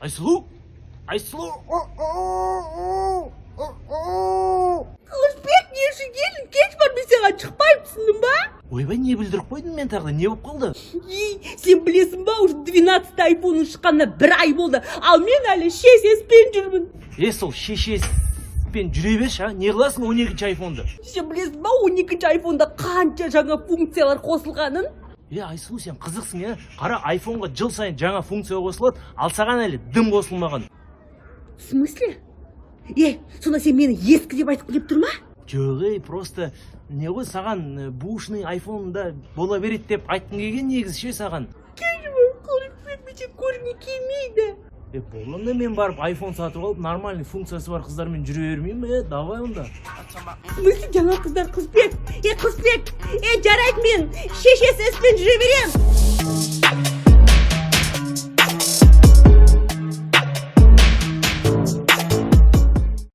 Айсулу? Айсулу? Қылышбек, не үшін келдің? Кеш бар, мен саған шықпайым, түсіндің ба? Ойбай, не білдіріп қойдың мен тағы, не болып қалды? Сен білесің ба, уже 12 айфонның шыққанына 1 ай болды, ал мен әлі шешеспен жүрмін. Сол шешеспен жүре берші, не қыласың 12-ші айфонды? Сен білесің ба, 12-ші айфонда қанша жаңа функциялар қосылғанын? Айсулу, сен қызықсың, қара, айфонға жыл сайын жаңа функция қосылады, ал саған әлі дым қосылмаған. В смысле? Сонда сен мені ескі деп айтып келіп тұр ма? Жоқ, просто не ғой саған бушный айфонда бола береді деп айтқың келген негізі ше саған. Келші, Қылышбек, мен сен көргің келмейді. Болғанда мен барып айфон сатып алып, нормальный функциясы бар қыздармен жүре бермеймін, давай онда. В смысле жаңа қыздар, Қылышбек? Қылышбек, жарайды, мен шешеспен жүре берем.